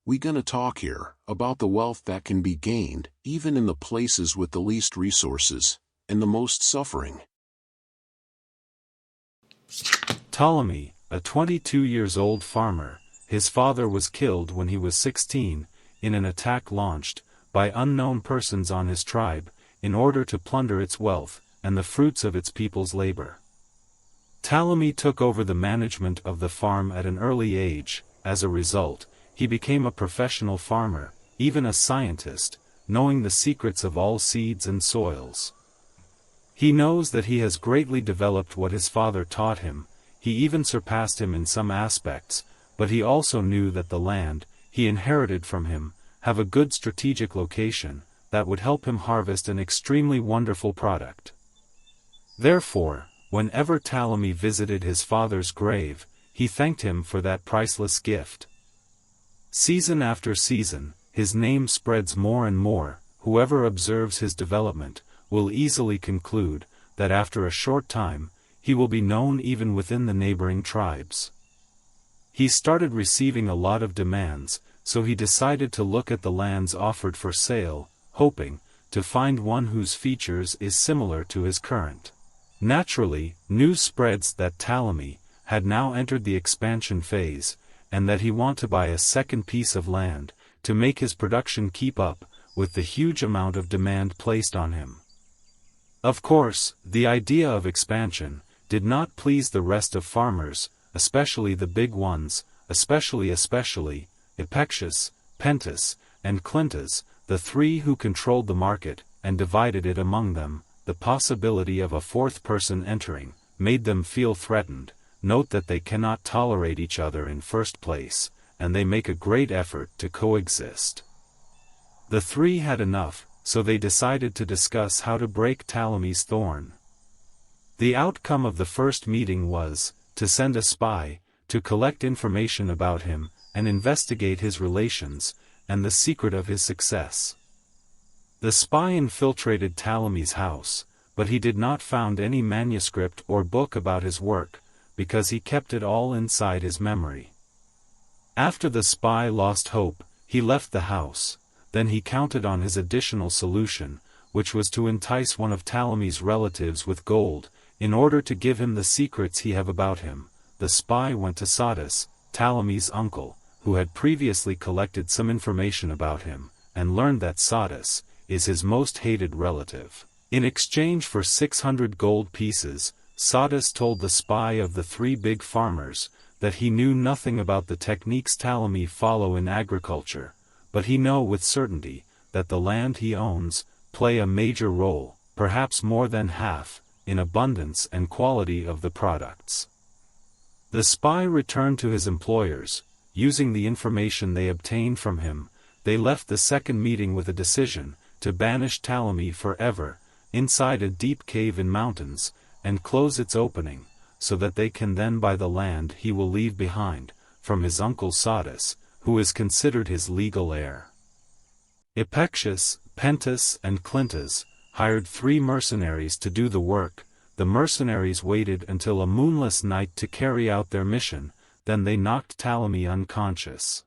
We gonna talk here about the wealth that can be gained even in the places with the least resources and the most suffering. Ptolemy, a 22-years-old farmer, his father was killed when he was 16, in an attack launched by unknown persons on his tribe, in order to plunder its wealth and the fruits of its people's labor. Ptolemy took over the management of the farm at an early age. As a result, he became a professional farmer, even a scientist, knowing the secrets of all seeds and soils. He knows that he has greatly developed what his father taught him. He even surpassed him in some aspects, but he also knew that the land he inherited from him have a good strategic location that would help him harvest an extremely wonderful product. Therefore, whenever Ptolemy visited his father's grave, he thanked him for that priceless gift. Season after season, his name spreads more and more. Whoever observes his development will easily conclude that after a short time, he will be known even within the neighboring tribes. He started receiving a lot of demands, so he decided to look at the lands offered for sale, hoping to find one whose features is similar to his current. Naturally, news spreads that Ptolemy had now entered the expansion phase, and that he wanted to buy a second piece of land to make his production keep up with the huge amount of demand placed on him. Of course, the idea of expansion did not please the rest of farmers, especially the big ones, especially Epictetus, Pentus, and Clintus, the three who controlled the market and divided it among them. The possibility of a fourth person entering made them feel threatened. Note that they cannot tolerate each other in first place, and they make a great effort to coexist. The three had enough, so they decided to discuss how to break Ptolemy's thorn. The outcome of the first meeting was to send a spy to collect information about him and investigate his relations and the secret of his success. The spy infiltrated Ptolemy's house, but he did not find any manuscript or book about his work, because he kept it all inside his memory. After the spy lost hope, he left the house. Then he counted on his additional solution, which was to entice one of Ptolemy's relatives with gold, in order to give him the secrets he have about him. The spy went to Sodus, Ptolemy's uncle, who had previously collected some information about him, and learned that Sodus is his most hated relative. In exchange for 600 gold pieces, Sodus told the spy of the three big farmers that he knew nothing about the techniques Ptolemy follow in agriculture, but he know with certainty that the land he owns play a major role, perhaps more than half, in abundance and quality of the products. The spy returned to his employers. Using the information they obtained from him, they left the second meeting with a decision to banish Ptolemy forever, inside a deep cave in mountains, and close its opening, so that they can then buy the land he will leave behind, from his uncle Sodus, who is considered his legal heir. Epictetus, Pentus and Clintus hired 3 mercenaries to do the work. The mercenaries waited until a moonless night to carry out their mission, then they knocked Ptolemy unconscious.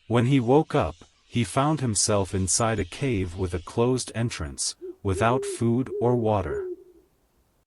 When he woke up, he found himself inside a cave with a closed entrance, without food or water.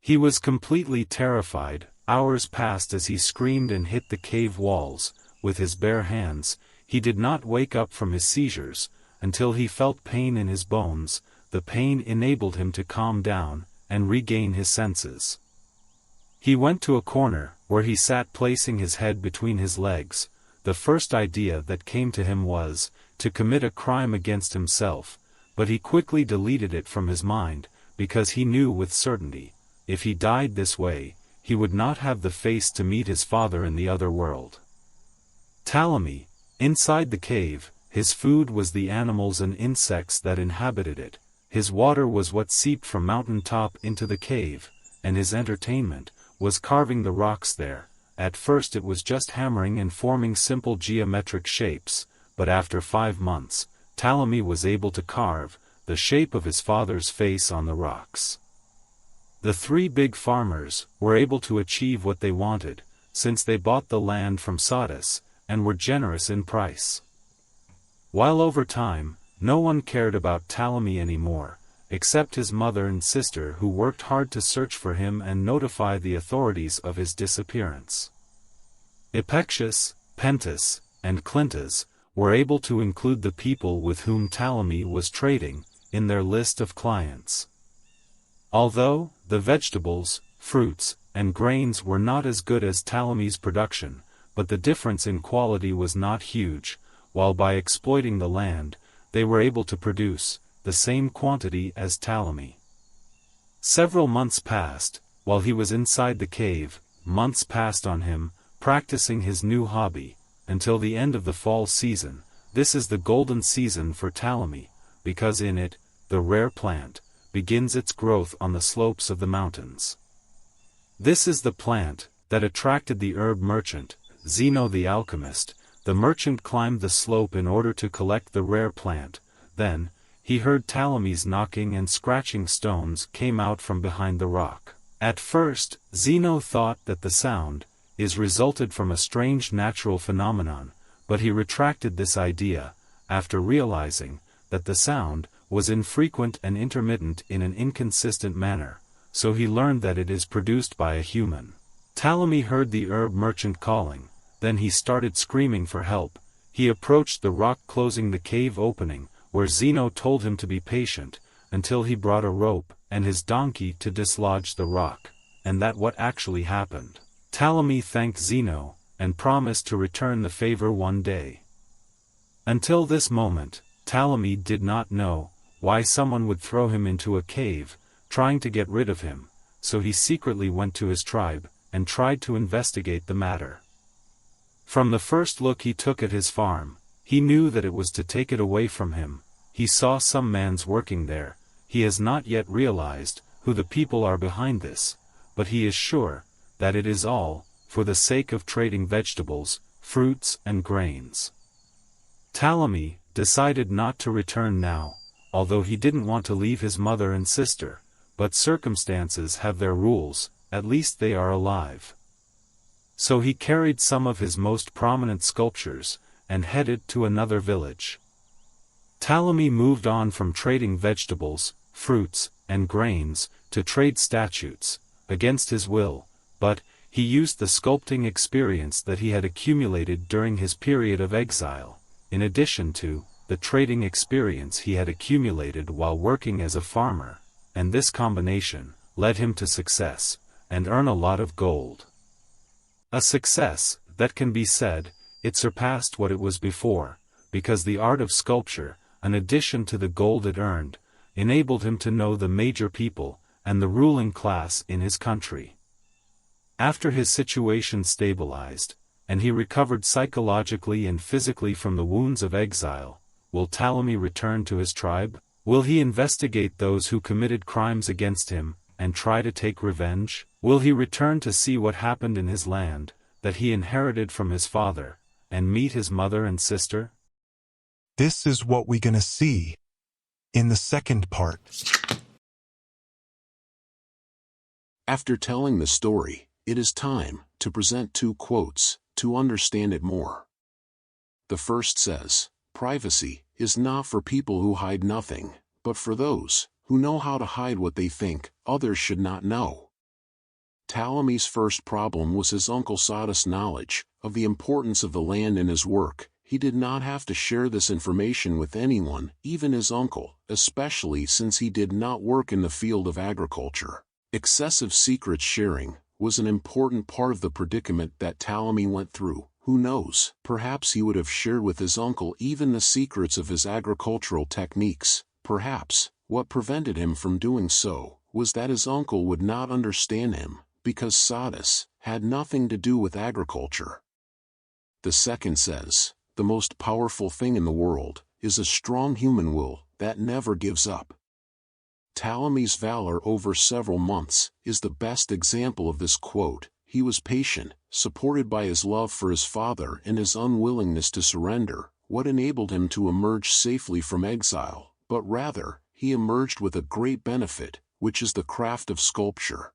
He was completely terrified. Hours passed as he screamed and hit the cave walls with his bare hands. He did not wake up from his seizures until he felt pain in his bones. The pain enabled him to calm down and regain his senses. He went to a corner, where he sat placing his head between his legs. The first idea that came to him was to commit a crime against himself, but he quickly deleted it from his mind, because he knew with certainty, if he died this way, he would not have the face to meet his father in the other world. Ptolemy, inside the cave, his food was the animals and insects that inhabited it, his water was what seeped from mountain top into the cave, and his entertainment was carving the rocks there. At first it was just hammering and forming simple geometric shapes, but after 5 months, Ptolemy was able to carve the shape of his father's face on the rocks. The 3 big farmers were able to achieve what they wanted, since they bought the land from Sodus, and were generous in price. While over time, no one cared about Ptolemy anymore, except his mother and sister, who worked hard to search for him and notify the authorities of his disappearance. Epectius, Pentus, and Clintus were able to include the people with whom Ptolemy was trading in their list of clients. Although the vegetables, fruits, and grains were not as good as Ptolemy's production, but the difference in quality was not huge, while by exploiting the land, they were able to produce the same quantity as Ptolemy. Several months passed, while he was inside the cave. Months passed on him, practicing his new hobby, until the end of the fall season. This is the golden season for Ptolemy, because in it, the rare plant begins its growth on the slopes of the mountains. This is the plant that attracted the herb merchant, Zeno the alchemist. The merchant climbed the slope in order to collect the rare plant. Then, he heard Ptolemy's knocking and scratching. Stones came out from behind the rock. At first, Zeno thought that the sound resulted from a strange natural phenomenon, but he retracted this idea, after realizing that the sound was infrequent and intermittent in an inconsistent manner, so he learned that it is produced by a human. Ptolemy heard the herb merchant calling, then he started screaming for help. He approached the rock closing the cave opening, where Zeno told him to be patient, until he brought a rope and his donkey to dislodge the rock, and that what actually happened. Ptolemy thanked Zeno, and promised to return the favor one day. Until this moment, Ptolemy did not know why someone would throw him into a cave, trying to get rid of him, so he secretly went to his tribe, and tried to investigate the matter. From the first look he took at his farm, he knew that it was to take it away from him. He saw some mans working there. He has not yet realized who the people are behind this, but he is sure that it is all for the sake of trading vegetables, fruits, and grains. Ptolemy decided not to return now, although he didn't want to leave his mother and sister, but circumstances have their rules, at least they are alive. So he carried some of his most prominent sculptures, and headed to another village. Ptolemy moved on from trading vegetables, fruits, and grains, to trade statues, against his will, but he used the sculpting experience that he had accumulated during his period of exile, in addition to the trading experience he had accumulated while working as a farmer, and this combination led him to success, and earn a lot of gold. A success that can be said, it surpassed what it was before, because the art of sculpture, in addition to the gold it earned, enabled him to know the major people, and the ruling class in his country. After his situation stabilized, and he recovered psychologically and physically from the wounds of exile, will Ptolemy return to his tribe? Will he investigate those who committed crimes against him, and try to take revenge? Will he return to see what happened in his land, that he inherited from his father, and meet his mother and sister? This is what we're gonna see in the second part. After telling the story, it is time to present 2 quotes to understand it more. The first says, "Privacy is not for people who hide nothing, but for those who know how to hide what they think others should not know." Ptolemy's first problem was his uncle Sadas' knowledge of the importance of the land in his work. He did not have to share this information with anyone, even his uncle, especially since he did not work in the field of agriculture. Excessive secret sharing was an important part of the predicament that Ptolemy went through. Who knows, perhaps he would have shared with his uncle even the secrets of his agricultural techniques. Perhaps, what prevented him from doing so was that his uncle would not understand him, because Sadas had nothing to do with agriculture. The second says, "The most powerful thing in the world is a strong human will that never gives up." Ptolemy's valor over several months is the best example of this quote. He was patient, supported by his love for his father and his unwillingness to surrender, what enabled him to emerge safely from exile, but rather, he emerged with a great benefit, which is the craft of sculpture.